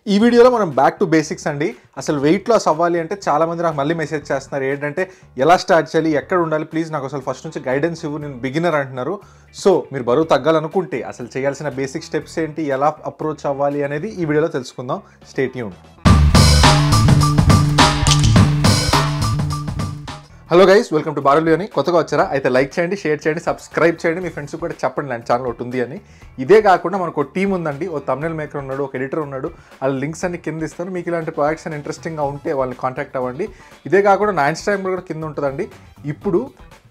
ఈ వీడియోలో మనం బ్యాక్ టు బేసిక్స్ అండి. అసలు వెయిట్ లాస్ అవ్వాలి అంటే చాలామంది నాకు మళ్ళీ మెసేజ్ చేస్తున్నారు, ఏంటంటే ఎలా స్టార్ట్ చేయాలి, ఎక్కడ ఉండాలి, ప్లీజ్ నాకు అసలు ఫస్ట్ నుంచి గైడెన్స్ ఇవ్వు, నేను బిగినర్ అంటున్నారు. సో మీరు బరువు తగ్గాలనుకుంటే అసలు చేయాల్సిన బేసిక్ స్టెప్స్ ఏంటి, ఎలా అప్రోచ్ అవ్వాలి అనేది ఈ వీడియోలో తెలుసుకుందాం. Stay tuned. Hello guys, welcome to బారులు అని. కొత్తగా వచ్చారా అయితే లైక్ చేయండి, షేర్ చేయండి, సబ్స్క్రైబ్ చేయండి, మీ ఫ్రెండ్స్ కూడా చెప్పండి లాంటి ఛానల్ ఒకటి ఉంది అని. ఇదే కాకుండా మనకు ఒక టీం ఉందండి, ఒక థంబ్నెయిల్ మేకర్ ఉన్నాడు, ఒక ఎడిటర్ ఉన్నాడు. వాళ్ళ లింక్స్ అన్ని కింద ఇస్తాను. మీకు ఇలాంటి ప్రాజెక్ట్స్ అని ఇంట్రెస్టింగ్గా ఉంటే వాళ్ళని కాంటాక్ట్ అవ్వండి. ఇదే కాకుండా నా ఇన్స్టాగ్రామ్ కూడా కింద ఉంటుందండి. ఇప్పుడు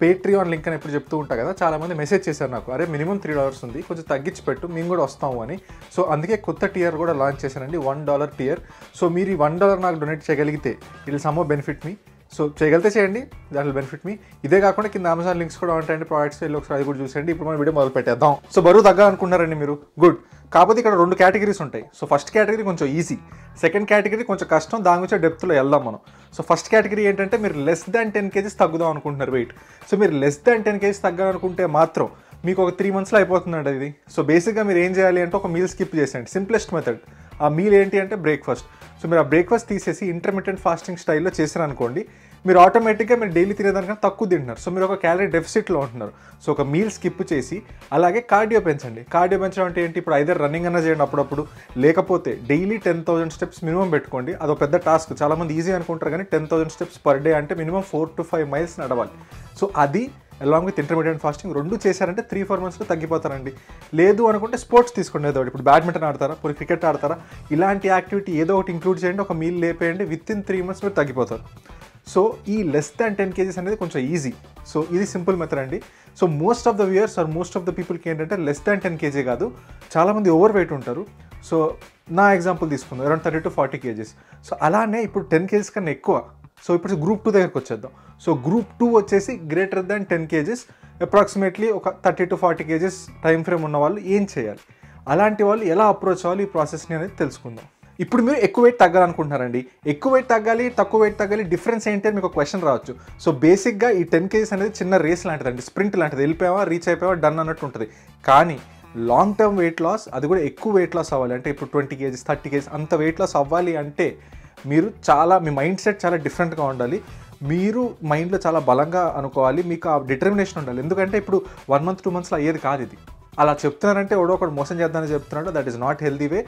పేట్రియాన్ లింక్ అని ఎప్పుడు చెప్తూ ఉంటా కదా, చాలామంది మెసేజ్ చేశారు నాకు, అరే మినిమం $3 ఉంది, కొంచెం తగ్గించి పెట్టు, మేము కూడా వస్తాము అని. సో అందుకే కొత్త టియర్ కూడా లాంచ్ చేశానండి, $1 టియర్. సో మీరు ఈ $1 నాకు డొనేట్ చేయగలిగితే it will somehow benefit me. So చేయగలిగితే చేయండి, దాట్ విల్ బెనిఫిట్ మీ. ఇదే కాకుండా కింద అమెజాన్ లింక్స్ కూడా ఉంటాయండి, ప్రోడక్ట్స్ వెళ్ళి ఒకసారి అది కూడా చూసేయండి. ఇప్పుడు మనం వీడియో మొదలు పెట్టేద్దాం. సో బరువు తగ్గాలనుకుంటున్నారండి మీరు, గుడ్. కాకపోతే ఇక్కడ 2 కేటగిరీస్ ఉంటాయి. సో ఫస్ట్ కేటగిరీ కొంచెం ఈజీ, సెకండ్ కేటగిరీ కొంచెం కష్టం. దాని గురించి డెప్త్లో వెళ్దాం మనం. సో ఫస్ట్ కేటగిరీ ఏంటంటే మీరు లెస్ దాన్ 10 kgs తగ్గుదాం అనుకుంటున్నారు వెయిట్. సో మీరు లెస్ దాన్ 10 kgs తగ్గాలనుకుంటే మాత్రం మీకు ఒక 3 monthsలో అయిపోతుందండి ఇది. సో బేసిక్గా మీరు ఏం చేయాలి అంటే ఒక మీల్ స్కిప్ చేసేయండి, సింప్లెస్ట్ మెథడ్. ఆ మీల్ ఏంటి అంటే బ్రేక్ఫాస్ట్. సో మీరు ఆ బ్రేక్ఫాస్ట్ తీసేసి ఇంటర్మీడియట్ ఫాస్టింగ్ స్టైల్లో చేశారనుకోండి, మీరు ఆటోమేటిక్గా మీరు డైలీ తినేదానికన్నా తక్కువ తింటున్నారు. సో మీరు ఒక క్యాలరీ డెఫిసిట్లో ఉంటున్నారు. సో ఒక మీల్ స్కిప్ చేసి అలాగే కార్డియో పెంచండి. కార్డియో పెంచడం అంటే ఏంటి, ఇప్పుడు ఐదర్ రన్నింగ్ అన్నా చేయండి అప్పుడప్పుడు, లేకపోతే డైలీ 10,000 steps మినిమం పెట్టుకోండి. అదొక పెద్ద టాస్క్, చాలామంది ఈజీ అనుకుంటారు, కానీ 10,000 steps పర్ డే అంటే మినిమం 4 to 5 miles నడవాలి. సో అది అలాంగ్ విత్ ఇంటర్మీడియట్ ఫాస్టింగ్ 2 చేశారంటే 3-4 monthsలో తగ్గిపోతారండి. లేదు అనుకుంటే స్పోర్ట్స్ తీసుకోండి, ఏదో ఇప్పుడు బ్యాడ్మింటన్ ఆడతారా, ఇప్పుడు క్రికెట్ ఆడతారా, ఇలాంటి యాక్టివిటీ ఏదో ఒకటి ఇంక్లూడ్ చేయండి, ఒక మీల్ లేపేయండి, విత్ ఇన్ 3 months మీరు తగ్గిపోతారు. సో ఈ లెస్ దాన్ 10 kgs అనేది కొంచెం ఈజీ. సో ఇది సింపుల్ మెథడ్ అండి. So most of the viewers or most of the పీపుల్కి ఏంటంటే లెస్ దాన్ 10 kg కాదు, చాలామంది ఓవర్ వెయిట్ ఉంటారు. సో నా ఎగ్జాంపుల్ తీసుకుందాం, అరౌండ్ 30 to 40 kgs. సో అలానే ఇప్పుడు 10 kgs కన్నా ఎక్కువ. సో ఇప్పుడు గ్రూప్ 2 దగ్గరికి వచ్చేద్దాం. సో గ్రూప్ 2 వచ్చేసి గ్రేటర్ దాన్ 10 kgs, అప్రాక్సిమేట్లీ ఒక 30 to 40 kgs టైం ఫ్రేమ్ ఉన్న వాళ్ళు ఏం చేయాలి, అలాంటి వాళ్ళు ఎలా అప్రోచ్ అవ్వాలి, ఈ ప్రాసెస్ని అనేది తెలుసుకుందాం. ఇప్పుడు మీరు ఎక్కువ వెయిట్ తగ్గాలనుకుంటున్నారండి, ఎక్కువ వెయిట్ తగ్గాలి, తక్కువ వెయిట్ తగ్గాలి, డిఫరెన్స్ ఏంటి అని మీకు ఒక క్వశ్చన్ రావచ్చు. సో బేసిక్గా ఈ 10 kgs అనేది చిన్న రేస్ లాంటిదండి, స్ప్రింట్ లాంటిది, వెళ్ళిపోయావా రీచ్ అయిపోయావా డన్ అన్నట్టు ఉంటుంది. కానీ లాంగ్ టర్మ్ వెయిట్ లాస్, అది కూడా ఎక్కువ వెయిట్ లాస్ అవ్వాలి అంటే ఇప్పుడు 20 kgs 30 kgs అంత వెయిట్ లాస్ అవ్వాలి అంటే మీరు మీ మైండ్ సెట్ చాలా డిఫరెంట్గా ఉండాలి. మీరు మైండ్లో చాలా బలంగా అనుకోవాలి, మీకు ఆ డిటర్మినేషన్ ఉండాలి. ఎందుకంటే ఇప్పుడు 1 month 2 monthsలో అయ్యేది కాదు ఇది. అలా చెప్తున్నారంటే ఎవడో ఒకటి మోసం చేద్దామని చెప్తున్నాడు, that is not healthy way.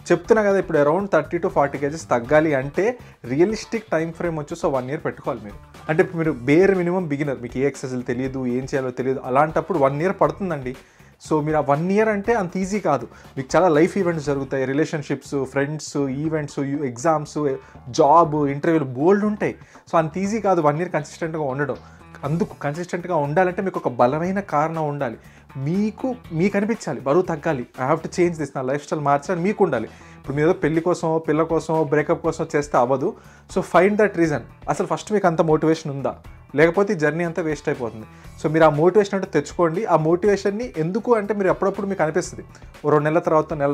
చెప్తున్నా కదా, ఇప్పుడు అరౌండ్ 30 to 40 kgs తగ్గాలి అంటే రియలిస్టిక్ టైం ఫ్రేమ్ వచ్చేసి 1 year పెట్టుకోవాలి మీరు. అంటే ఇప్పుడు మీరు బేర్ మినిమం బిగినర్, మీకు ఏ ఎక్సర్సైజ్లు తెలియదు, ఏం చేయాలో తెలియదు, అలాంటప్పుడు 1 year పడుతుందండి. సో మీరు ఆ 1 year అంటే అంత ఈజీ కాదు, మీకు చాలా లైఫ్ ఈవెంట్స్ జరుగుతాయి, relationships, friends, events, exams, job, ఇంటర్వ్యూలు బోల్డ్ ఉంటాయి. సో అంత ఈజీ కాదు 1 year కన్సిస్టెంట్గా ఉండడం. అందుకు కన్సిస్టెంట్గా ఉండాలంటే మీకు ఒక బలమైన కారణం ఉండాలి. మీకు అనిపించాలి బరువు తగ్గాలి, I have to change this, నా లైఫ్ స్టైల్ మార్చాలని మీకు ఉండాలి. ఇప్పుడు మీరు ఏదో పెళ్లి కోసమో పిల్ల కోసమో బ్రేకప్ కోసం చేస్తే అవ్వదు. So find that reason. అసలు ఫస్ట్ మీకు అంత మోటివేషన్ ఉందా, లేకపోతే ఈ జర్నీ అంతా వేస్ట్ అయిపోతుంది. సో మీరు ఆ మోటివేషన్ అంటే తెచ్చుకోండి. ఆ మోటివేషన్ని ఎందుకు అంటే మీరు అప్పుడప్పుడు మీకు అనిపిస్తుంది, 2 నెలల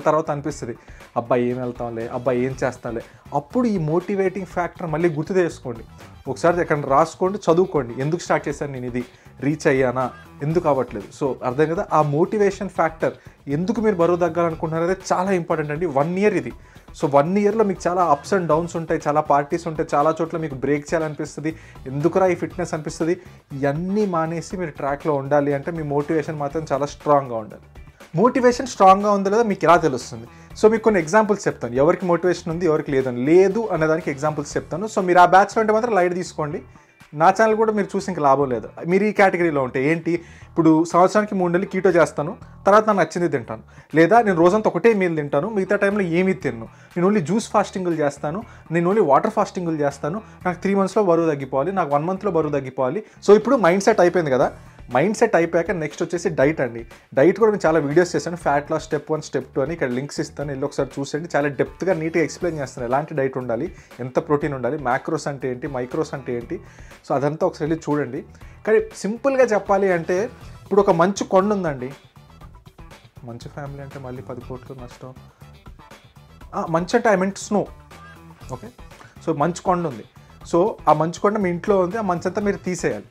తర్వాత అనిపిస్తుంది, అబ్బాయి ఏం వెళ్తాంలే, అబ్బాయి ఏం చేస్తాంలే. అప్పుడు ఈ మోటివేటింగ్ ఫ్యాక్టర్ మళ్ళీ గుర్తు తెచ్చుకోండి, ఒకసారి ఎక్కడ రాసుకోండి, చదువుకోండి, ఎందుకు స్టార్ట్ చేశాను నేను, ఇది రీచ్ అయ్యానా, ఎందుకు అవ్వట్లేదు. సో అర్థం కదా, ఆ మోటివేషన్ ఫ్యాక్టర్, ఎందుకు మీరు బరువు తగ్గాలనుకుంటున్నారు అనేది చాలా ఇంపార్టెంట్ అండి. 1 year ఇది. సో 1 yearలో మీకు చాలా అప్స్ అండ్ డౌన్స్ ఉంటాయి, చాలా పార్టీస్ ఉంటాయి, చాలా చోట్ల మీకు బ్రేక్ చేయాలనిపిస్తుంది, ఎందుకురా ఈ ఫిట్నెస్ అనిపిస్తుంది. ఇవన్నీ మానేసి మీరు ట్రాక్లో ఉండాలి అంటే మీ మోటివేషన్ మాత్రం చాలా స్ట్రాంగ్గా ఉండాలి. మోటివేషన్ స్ట్రాంగ్గా ఉందో లేదో మీకు ఎలా తెలుస్తుంది. సో మీకు కొన్ని ఎగ్జాంపుల్స్ చెప్తాను, ఎవరికి మోటివేషన్ ఉంది ఎవరికి లేదు అనేదానికి ఎగ్జాంపుల్స్ చెప్తాను. సో మీరు ఆ బ్యాచ్లో ఉంటే మాత్రం లైట్ తీసుకోండి. నా ఛానల్ కూడా మీరు చూసి ఇంక లాభం లేదు. మీరు ఈ కేటగిరీలో ఉంటే ఏంటి, ఇప్పుడు సంవత్సరానికి 3 నెలలు కీటో చేస్తాను, తర్వాత నాకు నచ్చింది తింటాను, లేదా నేను రోజంతా ఒకటే మీల్ తింటాను, మిగతా టైంలో ఏమీ తిన్ను, నేను ఓన్లీ జ్యూస్ ఫాస్టింగులు చేస్తాను, నేను ఓన్లీ వాటర్ ఫాస్టింగులు చేస్తాను, నాకు 3 monthsలో బరువు తగ్గిపోవాలి, నాకు 1 monthలో బరువు తగ్గిపోవాలి. సో ఇప్పుడు మైండ్ సెట్ అయిపోయింది కదా, మైండ్ సెట్ అయిపోయాక నెక్స్ట్ వచ్చేసి డైట్ అండి. డైట్ కూడా నేను చాలా వీడియోస్ చేశాను, ఫ్యాట్ లాస్ స్టెప్ 1 స్టెప్ 2 అని, ఇక్కడ లింక్స్ ఇస్తాను, వెళ్ళి ఒకసారి చూసేయండి. చాలా డెప్త్గా నీట్గా ఎక్స్ప్లెయిన్ చేస్తాను ఎలాంటి డైట్ ఉండాలి, ఎంత ప్రోటీన్ ఉండాలి, మ్యాక్రోస్ అంటే ఏంటి, మైక్రోస్ అంటే ఏంటి. సో అదంతా ఒకసారి వెళ్ళి చూడండి. కానీ సింపుల్గా చెప్పాలి అంటే ఇప్పుడు ఒక మంచి కొండ ఉందండి, మంచి ఫ్యామిలీ అంటే మళ్ళీ 10 కోట్లు నష్టం, మంచి అంటే I mean snow, okay. So మంచు కొండ ఉంది. సో ఆ మంచు కొండ మీ ఇంట్లో ఉంది, ఆ మంచంతా మీరు తీసేయాలి.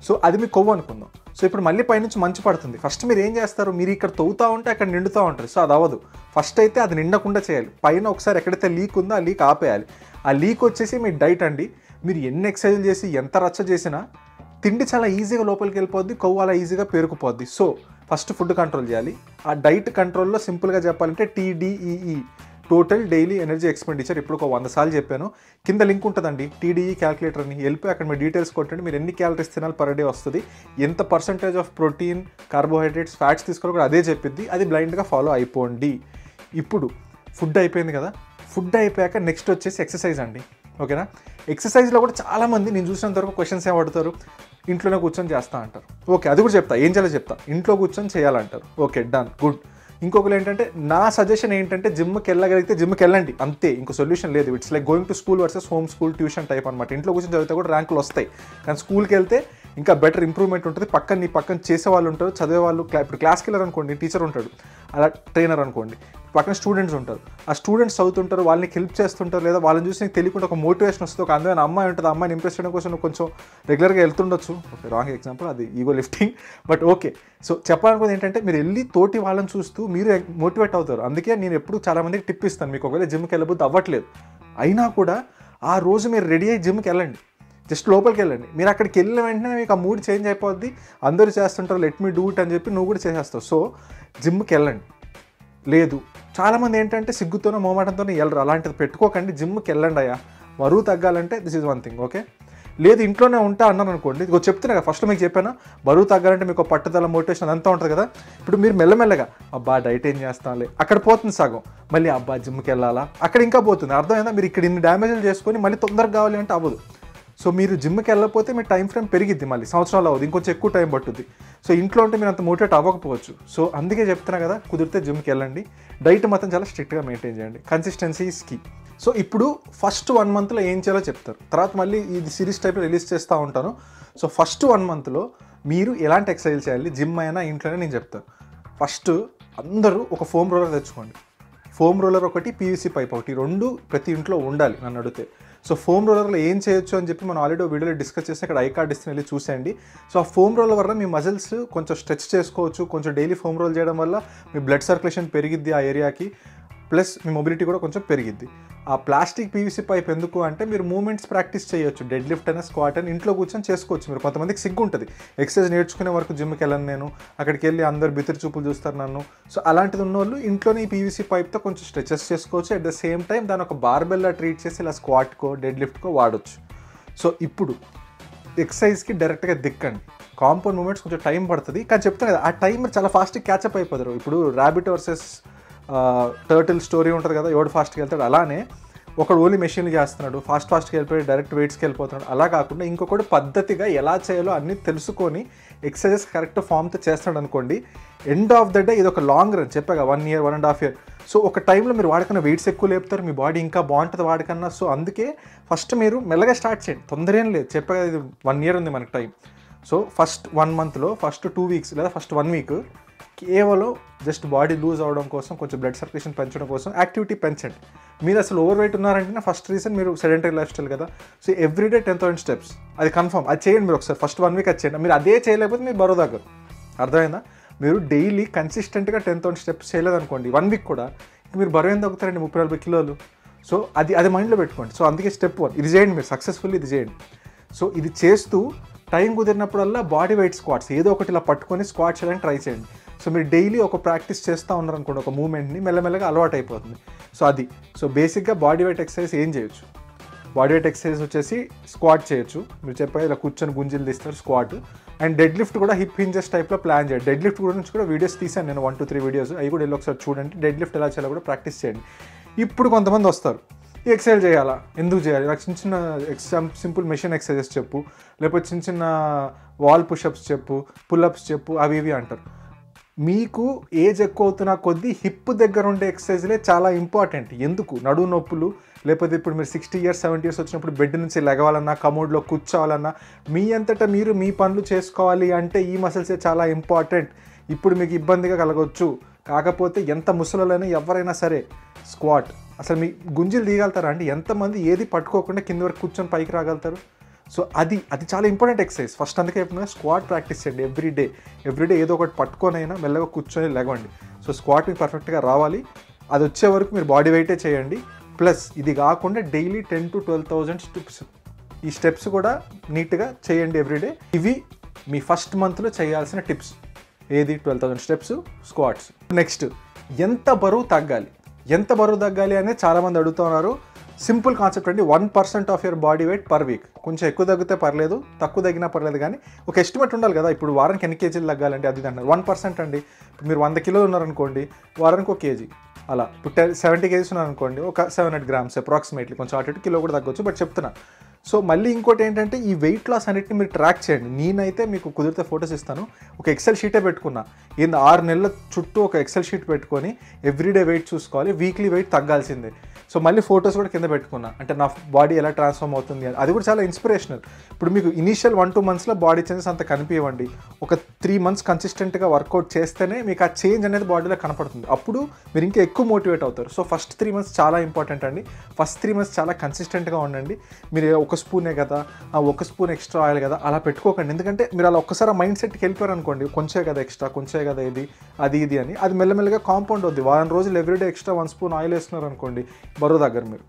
సో అది మీ కొవ్వు అనుకుందాం. సో ఇప్పుడు మళ్ళీ పైనుంచి మంచు పడుతుంది. ఫస్ట్ మీరు ఏం చేస్తారు, మీరు ఇక్కడ తవ్వుతూ ఉంటే అక్కడ నిండుతూ ఉంటుంది. సో అది అవ్వదు. ఫస్ట్ అయితే అది నిండకుండా చేయాలి. పైన ఒకసారి ఎక్కడైతే లీక్ ఉందో ఆ లీక్ ఆపేయాలి. ఆ లీక్ వచ్చేసి మీ డైట్ అండి. మీరు ఎన్ని ఎక్సర్సైజులు చేసి ఎంత రచ్చ చేసినా తిండి చాలా ఈజీగా లోపలికి వెళ్ళిపోద్ది, కొవ్వు అలా ఈజీగా పేరుకుపోద్ది. సో ఫస్ట్ ఫుడ్ కంట్రోల్ చేయాలి. ఆ డైట్ కంట్రోల్లో సింపుల్గా చెప్పాలంటే TDEE, total daily energy expenditure. ఇప్పుడు ఒక 100 సార్లు చెప్పాను. కింద లింక్ ఉంటుందండి TDE క్యాలిక్యులేటర్ అని. వెళ్ళిపోయి అక్కడ మీ డీటెయిల్స్ కొట్టండి. మీరు ఎన్ని క్యాలరీస్ తినాలి పర్ డే వస్తుంది, ఎంత percentage of protein, carbohydrates, fats తీసుకోవాలి కూడా అదే చెప్పిద్ది. అది బ్లైండ్గా ఫాలో అయిపోండి. ఇప్పుడు ఫుడ్ అయిపోయింది కదా, ఫుడ్ అయిపోయాక నెక్స్ట్ వచ్చేసి ఎక్సర్సైజ్ అండి. ఓకేనా? ఎక్సర్సైజ్లో కూడా చాలామంది నేను చూసినంత వరకు క్వశ్చన్స్ ఏం అడుగుతారు, ఇంట్లోనే కూర్చొని చేస్తా అంటారు. ఓకే, అది కూడా చెప్తా, ఏం చేయాలో చెప్తా. ఇంట్లో కూర్చొని చేయాలంటారు. Okay, done, good. ఇంకొకరు ఏంటంటే నా సజెషన్ ఏంటంటే జిమ్కి వెళ్ళగలిగితే జిమ్కి వెళ్ళండి, అంతే, ఇంకో సొల్యూషన్ లేదు. It's like going to school versus home school tuition type అనమాట. ఇంట్లో కూర్చొని చదివితే కూడా ర్యాంకులు వస్తాయి, కానీ స్కూల్కి వెళ్తే ఇంకా బెటర్ ఇంప్రూవ్మెంట్ ఉంటుంది. నీ పక్కన చేసే వాళ్ళు ఉంటారు, చదివే వాళ్ళు. ఇప్పుడు క్లాస్కి వెళ్ళారు అనుకోండి, టీచర్ ఉంటాడు, అలా ట్రైనర్ అనుకోండి, పక్కన స్టూడెంట్స్ ఉంటారు. ఆ స్టూడెంట్స్ చదువుతుంటారు, వాళ్ళని హెల్ప్ చేస్తుంటారు, లేదా వాళ్ళని చూసి నీకు తెలియకుండా ఒక మోటివేషన్ వస్తుంది. ఒక అందమైన అమ్మాయి ఉంటుంది, ఆ అమ్మాయిని ఇంప్రెస్ చేయడం కోసం నువ్వు కొంచెం రెగ్యులర్గా వెళ్తుండొచ్చు. ఓకే, రాంగ్ ఎగ్జాంపుల్, అది ego lifting, but okay. So చెప్పాలనుకుంది ఏంటంటే మీరు వెళ్ళి తోటి వాళ్ళని చూస్తూ మీరు మోటివేట్ అవుతారు. అందుకే నేను ఎప్పుడు చాలామందికి టిప్ ఇస్తాను, మీకు ఒకవేళ జిమ్కి వెళ్ళబోతే అవ్వట్లేదు అయినా కూడా ఆ రోజు మీరు రెడీ అయ్యి జిమ్కి వెళ్ళండి, జస్ట్ లోపలికి వెళ్ళండి. మీరు అక్కడికి వెళ్ళిన వెంటనే మీకు ఆ మూడ్ చేంజ్ అయిపోద్ది. అందరూ చేస్తుంటారు, లెట్ మీ డూ ఇట్ అని చెప్పి నువ్వు కూడా చేసేస్తావు. సో జిమ్కి వెళ్ళండి. లేదు, చాలామంది ఏంటంటే సిగ్గుతోనో మోమాటంతోనే వెళ్ళరు, అలాంటిది పెట్టుకోకండి. జిమ్కి వెళ్ళండి అయ్యా, బరువు తగ్గాలంటే this is one thing. Okay, లేదు ఇంట్లోనే ఉంటా అన్నాను అనుకోండి, ఇదిగో చెప్తున్నా కదా, ఫస్ట్ మీకు చెప్పాను, బరువు తగ్గాలంటే మీకు పట్టుదల, మోటివేషన్ అంతా ఉంటుంది కదా. ఇప్పుడు మీరు మెల్లమెల్లగా అబ్బా డైట్ ఏం చేస్తానులే, అక్కడ పోతుంది సగం. మళ్ళీ అబ్బా జిమ్కి వెళ్ళాలా, అక్కడ ఇంకా పోతుంది. అర్థమైందా? మీరు ఇక్కడ ఇన్ని డ్యామేజ్లు చేసుకొని మళ్ళీ తొందరగా కావాలి అంటే అవ్వదు. సో మీరు జిమ్కి వెళ్ళకపోతే మీ టైం ఫ్రేమ్ పెరిగిద్ది, మళ్ళీ సంవత్సరాలు అవ్వదు, ఇంకొంచెం ఎక్కువ టైం పట్టుద్ది. సో ఇంట్లో ఉంటే మీరు అంత మోటివేట్ అవ్వకపోవచ్చు. సో అందుకే చెప్తున్నా కదా, కుదిరితే జిమ్కి వెళ్ళండి. డైట్ మాత్రం చాలా స్ట్రిక్ట్గా మెయింటైన్ చేయండి. Consistency is key. సో ఇప్పుడు ఫస్ట్ 1 మంత్లో ఏం చేయాలో చెప్తారు, తర్వాత మళ్ళీ ఇది సిరీస్ టైప్లో రిలీజ్ చేస్తూ ఉంటాను. సో ఫస్ట్ 1 మంత్లో మీరు ఎలాంటి ఎక్సర్సైజ్ చేయాలి, జిమ్ అయినా ఇంట్లోనే నేను చెప్తాను. ఫస్ట్ అందరూ ఒక ఫోమ్ రోలర్ తెచ్చుకోండి. ఫోమ్ రోలర్ ఒకటి, PVC పైప్ ఒకటి, 2 ప్రతి ఇంట్లో ఉండాలి నన్ను అడిగితే. సో ఫోమ్ రోలర్లో ఏం చేయొచ్చు అని చెప్పి మనం ఆల్రెడీ వీడియోలో డిస్కస్ చేస్తే ఇక్కడ ఐ కార్డ్ ఇస్తే వెళ్ళి చూసేయండి. సో ఆ ఫోమ్ రోలర్ వల్ల మీ మజిల్స్ కొంచెం స్ట్రెచ్ చేసుకోవచ్చు. కొంచెం డైలీ ఫోమ్ రోల్ చేయడం వల్ల మీ బ్లడ్ సర్క్యులేషన్ పెరిగిద్ది ఆ ఏరియాకి, ప్లస్ మీ మొబిలిటీ కూడా కొంచెం పెరిగిద్ది. ఆ ప్లాస్టిక్ PVC పైప్ ఎందుకు అంటే మీరు మూమెంట్స్ ప్రాక్టీస్ చేయొచ్చు, డెడ్ లిఫ్ట్ అయినా స్క్వాట్ అని ఇంట్లో కూర్చొని చేసుకోవచ్చు. మీరు కొంతమందికి సిగ్గు ఉంటుంది, ఎక్సర్సైజ్ నేర్చుకునే వరకు జిమ్కి వెళ్ళను నేను, అక్కడికి వెళ్ళి అందరు బితిరి చూపులు చూస్తారు నన్ను. సో అలాంటిది ఉన్నోళ్ళు ఇంట్లోనే ఈ PVC పైప్తో కొంచెం స్ట్రెచెస్ చేసుకోవచ్చు. అట్ ద సేమ్ టైం దాని ఒక బార్బెల్లా ట్రీట్ చేసి ఇలా స్క్వాట్కో డెడ్ లిఫ్ట్కో వాడచ్చు. సో ఇప్పుడు ఎక్సర్సైజ్కి డైరెక్ట్గా దిక్కండి. కాంపౌండ్ మూమెంట్స్ కొంచెం టైం పడుతుంది, కానీ చెప్తాను కదా, ఆ టైం చాలా ఫాస్ట్గా క్యాచప్ అయిపోతారు. ఇప్పుడు ర్యాబిట్ వర్సెస్ టర్టిల్ స్టోరీ ఉంటుంది కదా, ఎవడు ఫాస్ట్గా వెళ్తాడు, అలానే ఒకడు ఓన్లీ మెషిన్లు చేస్తున్నాడు, ఫాస్ట్గా వెళ్ళిపోయి డైరెక్ట్ వెయిట్స్కి వెళ్ళిపోతున్నాడు. అలా కాకుండా ఇంకొకటి పద్ధతిగా ఎలా చేయాలో అన్నీ తెలుసుకొని ఎక్సర్సైజెస్ కరెక్ట్ ఫామ్తో చేస్తున్నాడు అనుకోండి, ఎండ్ ఆఫ్ ద డే ఇది ఒక లాంగ్ రన్. చెప్పాగా 1 year 1.5 year. సో ఒక టైంలో మీరు వాడకన్నా వెయిట్స్ ఎక్కువ లేపుతారు, మీ బాడీ ఇంకా బాగుంటుంది వాడకన్నా. సో అందుకే ఫస్ట్ మీరు మెల్లగా స్టార్ట్ చేయండి, తొందర ఏం లేదు. చెప్పాగా ఇది 1 year ఉంది మనకి టైం. సో ఫస్ట్ 1 monthలో ఫస్ట్ 2 weeks లేదా ఫస్ట్ 1 week కేవలం జస్ట్ బాడీ లూజ్ అవ్వడం కోసం, కొంచెం బ్లడ్ సర్క్యులేషన్ పెంచడం కోసం యాక్టివిటీ పెంచండి. మీరు అసలు ఓవర్ వెయిట్ ఉన్నారంటే ఫస్ట్ రీజన్ మీరు సెడెంటరీ లైఫ్ స్టైల్ కదా. సో ఎవ్రీడే 10,000 steps, అది కన్ఫర్మ్, అది చేయండి మీరు ఒకసారి. ఫస్ట్ 1 week అది చేయండి. మీరు అదే చేయలేకపోతే మీరు బరువు తగ్గరు. అర్థమైందా? మీరు డైలీ కన్సిస్టెంట్గా 10,000 steps చేయలేదనుకోండి 1 week కూడా, మీరు బరువు ఏం తగ్గుతారండి, 30-40 kilos. సో అది మైండ్లో పెట్టుకోండి. సో అందుకే స్టెప్ 1 ఇది చేయండి, మీరు సక్సెస్ఫుల్లీ ఇది చేయండి. సో ఇది చేస్తూ టైం కుదిరినప్పుడల్లా బాడీ వెయిట్ స్క్వాట్స్ ఏదో ఒకటి ఇలా పట్టుకొని స్క్వాట్ చేయడానికి ట్రై చేయండి. సో మీరు డైలీ ఒక ప్రాక్టీస్ చేస్తూ ఉన్నారనుకోండి, ఒక మూమెంట్ని మెల్లమెల్లగా అలవాటు అయిపోతుంది. సో అది బేసిక్గా బాడీ వెయిట్ ఎక్సర్సైజ్ ఏం చేయొచ్చు. బాడీ వెయిట్ ఎక్సర్సైజ్ వచ్చేసి స్క్వాట్ చేయొచ్చు, మీరు చెప్పారు ఇలా కూర్చొని గుంజీలు తీస్తారు స్క్వాట్. అండ్ డెడ్ లిఫ్ట్ కూడా హిప్ హింజెస్ టైప్లో ప్లాన్ చేయండి. డెడ్ లిఫ్ట్ గురించి కూడా వీడియోస్ తీసాను నేను, 1 to 3 వీడియోస్, అవి కూడా వెళ్ళి ఒకసారి చూడండి. డెడ్ లిఫ్ట్ ఎలా చేయాలో కూడా ప్రాక్టీస్ చేయండి. ఇప్పుడు కొంతమంది వస్తారు, ఈ ఎక్సర్సైజ్ చేయాలా, ఎందుకు చేయాలి, నాకు చిన్న సింపుల్ మెషిన్ ఎక్సర్సైజెస్ చెప్పు, లేకపోతే చిన్న వాల్ పుషప్స్ చెప్పు, పుల్అప్స్ చెప్పు, అవి ఇవి అంటారు. మీకు ఏజ్ ఎక్కువ అవుతున్న కొద్దీ హిప్ దగ్గర ఉండే ఎక్సర్సైజ్లే చాలా ఇంపార్టెంట్. ఎందుకు, నడుము నొప్పులు, లేకపోతే ఇప్పుడు మీరు 60 years 70 years వచ్చినప్పుడు బెడ్ నుంచి లెగవాలన్నా, కమోడ్లో కూర్చోవాలన్నా, మీ అంతటా మీరు మీ పనులు చేసుకోవాలి అంటే ఈ మసిల్సే చాలా ఇంపార్టెంట్. ఇప్పుడు మీకు ఇబ్బందిగా కలగవచ్చు, కాకపోతే ఎంత ముసలోళ్ళైనా ఎవరైనా సరే స్క్వాట్, అసలు మీ గుంజీలు తీయగలుగుతారా అండి? ఎంతమంది ఏది పట్టుకోకుండా కింద వరకు కూర్చొని పైకి రాగలుగుతారు? సో అది చాలా ఇంపార్టెంట్ ఎక్సర్సైజ్. ఫస్ట్ అందుకే చెప్తున్నా, స్క్వాట్ ప్రాక్టీస్ చేయండి ఎవ్రీడే ఏదో ఒకటి పట్టుకొనైనా మెల్లగా కూర్చొని లెగవండి. సో స్క్వాట్ మీకు పర్ఫెక్ట్గా రావాలి. అది వచ్చే వరకు మీరు బాడీ వెయిటే చేయండి. ప్లస్ ఇది కాకుండా డైలీ 10,000 to 12,000 స్టెప్స్, ఈ స్టెప్స్ కూడా నీట్గా చేయండి ఎవ్రీడే. ఇవి మీ ఫస్ట్ మంత్లో చేయాల్సిన టిప్స్. ఏది? 12,000 స్టెప్స్, స్క్వాట్స్. నెక్స్ట్, ఎంత బరువు తగ్గాలి అనేది చాలామంది అడుగుతున్నారు. సింపుల్ కాన్సెప్ట్ అండి. 1% of your body weight per week. కొంచెం ఎక్కువ తగ్గితే పర్లేదు, తక్కువ తగ్గినా పర్లేదు, కానీ ఒక ఎస్టిమేట్ ఉండాలి కదా. ఇప్పుడు వారానికి ఎన్ని కేజీలు తగ్గాలంటే అది అంటారు 1% అండి. ఇప్పుడు మీరు 100 కిలోలు ఉన్నారనుకోండి, వారానికి 1 కేజీ. అలా ఇప్పుడు 70 కేజీస్ ఉన్నారనుకోండి, ఒక 700 గ్రామ్స్ అప్రాక్సిమేట్లీ. కొంచెం అటు కిలో కూడా తగ్గొచ్చు, బట్ చెప్తున్నా. సో మళ్ళీ ఇంకోటి ఏంటంటే, ఈ వెయిట్ లాస్ అన్నిటిని మీరు ట్రాక్ చేయండి. నేనైతే మీకు కుదిరితే ఫోటోస్ ఇస్తాను. ఒక ఎక్సెల్ షీటే పెట్టుకున్నా. 6 నెలల చుట్టూ ఒక ఎక్సెల్ షీట్ పెట్టుకొని ఎవ్రీడే వెయిట్ చూసుకోవాలి, వీక్లీ వెయిట్ తగ్గాల్సిందే. సో మళ్ళీ ఫొటోస్ కూడా కింద పెట్టుకున్నా, అంటే నా బాడీ ఎలా ట్రాన్స్ఫార్మ్ అవుతుంది అని. అది కూడా చాలా ఇన్స్పిరేషనల్. ఇప్పుడు మీకు ఇనీషియల్ 1-2 మంత్స్లో బాడీ చేంజెస్ అంత కనిపించవండి. ఒక 3 మంత్స్ కన్సిస్టెంట్గా వర్కౌట్ చేస్తేనే మీకు ఆ చేంజ్ అనేది బాడీలో కనపడుతుంది. అప్పుడు మీరు ఇంకా ఎక్కువ మోటివేట్ అవుతారు. సో ఫస్ట్ 3 మంత్స్ చాలా ఇంపార్టెంట్ అండి. ఫస్ట్ 3 మంత్స్ చాలా కన్సిస్టెంట్గా ఉండండి. మీరు 1 స్పూనే కదా, 1 స్పూన్ ఎక్స్ట్రా ఆయిల్ కదా అలా పెట్టుకోకండి. ఎందుకంటే మీరు అలా ఒక్కసారి మైండ్ సెట్కి వెళ్ళిపోయారు అనుకోండి, కొంచెం కదా ఎక్స్ట్రా, కొంచెం కదా ఇది అని, అది మెల్లమెల్లగా కాంపౌండ్ అవుద్ది. వారం రోజులు ఎవ్రీడే ఎక్స్ట్రా 1 స్పూన్ ఆయిల్ వేస్తున్నారు అనుకోండి, బరువు దగ్గర మీరు.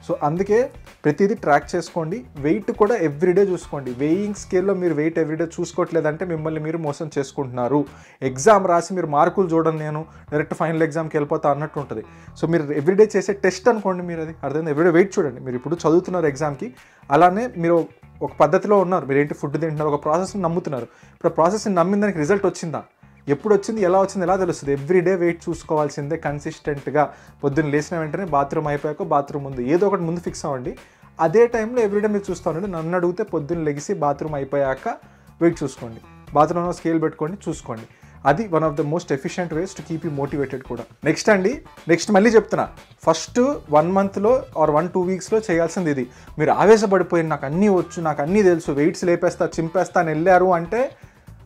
సో అందుకే ప్రతిదీ ట్రాక్ చేసుకోండి. వెయిట్ కూడా ఎవ్రీడే చూసుకోండి. వెయింగ్ స్కేల్లో మీరు వెయిట్ ఎవ్రీడే చూసుకోవట్లేదంటే మిమ్మల్ని మీరు మోసం చేసుకుంటున్నారు. ఎగ్జామ్ రాసి మీరు మార్కులు చూడండి, నేను డైరెక్ట్ ఫైనల్ ఎగ్జామ్కి వెళ్ళిపోతా అన్నట్టు ఉంటుంది. సో మీరు ఎవ్రీడే చేసే టెస్ట్ అనుకోండి, మీరు అది అర్థమైంది. ఎవ్రీడే వెయిట్ చూడండి. మీరు ఇప్పుడు చదువుతున్నారు ఎగ్జామ్కి, అలానే మీరు ఒక పద్ధతిలో ఉన్నారు. మీరు ఏంటి ఫుడ్ తింటున్నారు, ఒక ప్రాసెస్ని నమ్ముతున్నారు. ఇప్పుడు ఆ ప్రాసెస్ని నమ్మిన దానికి రిజల్ట్ వచ్చిందా, ఎప్పుడు వచ్చింది, ఎలా వచ్చింది, ఎలా తెలుస్తుంది? ఎవ్రీడే వెయిట్ చూసుకోవాల్సిందే కన్సిస్టెంట్గా. పొద్దున్న లేచిన వెంటనే బాత్రూమ్ అయిపోయాక బాత్రూమ్ ముందు ఏదో ఒకటి ముందు ఫిక్స్ అవ్వండి. అదే టైంలో ఎవ్రీడే మీరు చూస్తూ ఉండండి. నన్ను అడిగితే పొద్దున్న లెగిసి బాత్రూమ్ అయిపోయాక వెయిట్ చూసుకోండి, బాత్రూంలో స్కేల్ పెట్టుకోండి, చూసుకోండి. అది one of the most efficient ways to keep you motivated కూడా. నెక్స్ట్ మళ్ళీ చెప్తున్నా, ఫస్ట్ 1 మంత్లో ఆర్ 1-2 వీక్స్లో చేయాల్సింది ఇది. మీరు ఆవేశపడిపోయి నాకు అన్నీ వచ్చు, నాకు అన్నీ తెలుసు, వెయిట్స్ లేపేస్తా, చింపేస్తా అని వెళ్ళారు అంటే,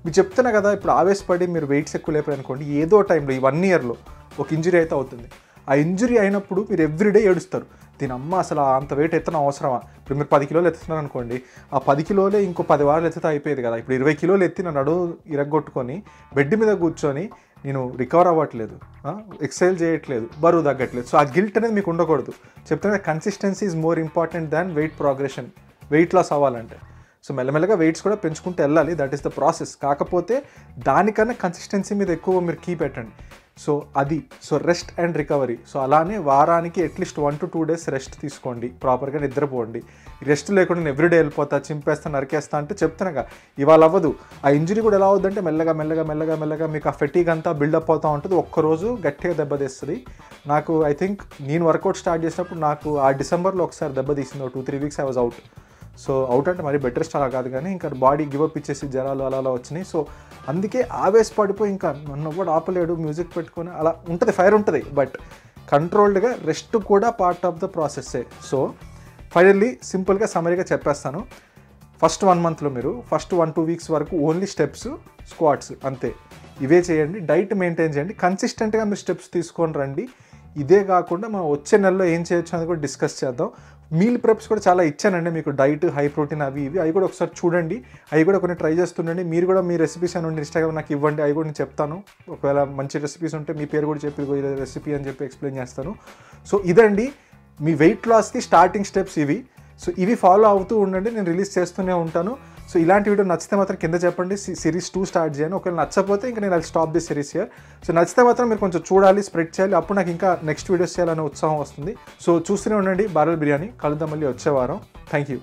మీరు చెప్తున్నా కదా, ఇప్పుడు ఆవేశపడి మీరు వెయిట్స్ ఎక్కువ లేపారు అనుకోండి, ఏదో టైంలో ఈ 1 ఇయర్లో ఒక ఇంజరీ అయితే అవుతుంది. ఆ ఇంజరీ అయినప్పుడు మీరు ఎవ్రీడే ఏడుస్తారు, దీని అమ్మ అసలు అంత వెయిట్ ఎత్తడం అవసరమా. ఇప్పుడు మీరు 10 కిలోలు ఎత్తుతున్నారు అనుకోండి, ఆ 10 కిలోలే ఇంకో 10 వారాలు ఎత్తితే అయిపోయేది కదా. ఇప్పుడు 20 కిలోలు ఎత్తి నా నడుము ఇరగొట్టుకొని బెడ్ మీద కూర్చొని నేను రికవర్ అవ్వట్లేదు, ఎక్సర్సైజ్ చేయట్లేదు, బరువు తగ్గట్లేదు. సో ఆ గిల్ట్ అనేది మీకు ఉండకూడదు. చెప్తున్నా, consistency is more important than weight progression. Weight loss అవ్వాలంటే సో మెల్లమెల్లగా వెయిట్స్ కూడా పెంచుకుంటూ వెళ్ళాలి. That is the process. కాకపోతే దానికన్నా కన్సిస్టెన్సీ మీద ఎక్కువ మీరు కీ పెట్టండి. సో అది రెస్ట్ అండ్ రికవరీ. సో అలానే వారానికి అట్లీస్ట్ 1 to 2 డేస్ రెస్ట్ తీసుకోండి, ప్రాపర్గా నిద్రపోండి. రెస్ట్ లేకుండా నేను ఎవ్రీడే వెళ్ళిపోతా, చింపేస్తా, నరికేస్తా అంటే చెప్తున్నాగా, ఇవాళ అవ్వదు. ఆ ఇంజరీ కూడా ఎలా అవుతుందంటే మెల్లగా మీకు ఆ ఫెటీగ్ అంతా బిల్డప్ అవుతూ ఉంటుంది. ఒక్కరోజు గట్టిగా దెబ్బతీస్తుంది. నాకు ఐ థింక్ నేను వర్కౌట్ స్టార్ట్ చేసినప్పుడు నాకు ఆ డిసెంబర్లో ఒకసారి దెబ్బతీసింది. 2-3 weeks I was out. So out అంటే మరి బెడ్ రెస్ట్ అలా కాదు, కానీ ఇంకా బాడీ గివప్ ఇచ్చేసి జ్వరాలు అలా వచ్చినాయి. సో అందుకే ఆవేశపడిపోయి ఇంకా నన్ను కూడా ఆపలేడు, మ్యూజిక్ పెట్టుకొని అలా ఉంటుంది, ఫైర్ ఉంటుంది. బట్ కంట్రోల్డ్గా రెస్ట్ కూడా పార్ట్ ఆఫ్ ద ప్రాసెస్సే. సో ఫైనల్లీ సింపుల్గా సమరీగా చెప్పేస్తాను. ఫస్ట్ 1 మంత్లో మీరు ఫస్ట్ 1-2 వీక్స్ వరకు ఓన్లీ స్టెప్స్, స్క్వాట్స్ అంతే. ఇవే చేయండి. డైట్ మెయింటైన్ చేయండి. కన్సిస్టెంట్గా మీరు స్టెప్స్ తీసుకొని రండి. ఇదే కాకుండా మనం వచ్చే నెలలో ఏం చేయొచ్చు అనేది కూడా డిస్కస్ చేద్దాం. మీల్ ప్రెప్స్ కూడా చాలా ఇచ్చానండి మీకు, డైట్, హై ప్రోటీన్ అవి కూడా ఒకసారి చూడండి. అవి కూడా కొన్ని ట్రై చేస్తుండండి. మీరు కూడా మీ రెసిపీస్ అని ఉండి ఇన్స్టాగ్రామ్ నాకు ఇవ్వండి, అవి కూడా నేను చెప్తాను. ఒకవేళ మంచి రెసిపీస్ ఉంటే మీ పేరు కూడా చెప్పి ఇది రెసిపీ అని చెప్పి ఎక్స్ప్లెయిన్ చేస్తాను. సో ఇదండి మీ వెయిట్ లాస్కి స్టార్టింగ్ స్టెప్స్ ఇవి. సో ఇవి ఫాలో అవుతూ ఉండండి, నేను రిలీజ్ చేస్తూనే ఉంటాను. సో ఇలాంటి వీడియో నచ్చితే మాత్రం కింద చెప్పండి, సిరీస్ 2 స్టార్ట్ చేయను. ఒకవేళ నచ్చకపోతే ఇంకా నేను stop the series here. So నచ్చితే మాత్రం మీరు కొంచెం చూడాలి, స్ప్రెడ్ చేయాలి, అప్పుడు నాకు ఇంకా నెక్స్ట్ వీడియోస్ చేయాలనే ఉత్సాహం వస్తుంది. సో చూస్తూనే ఉండండి బారల్ బిర్యానీ. కలుద్దాం మళ్ళీ వచ్చే వారం. Thank you.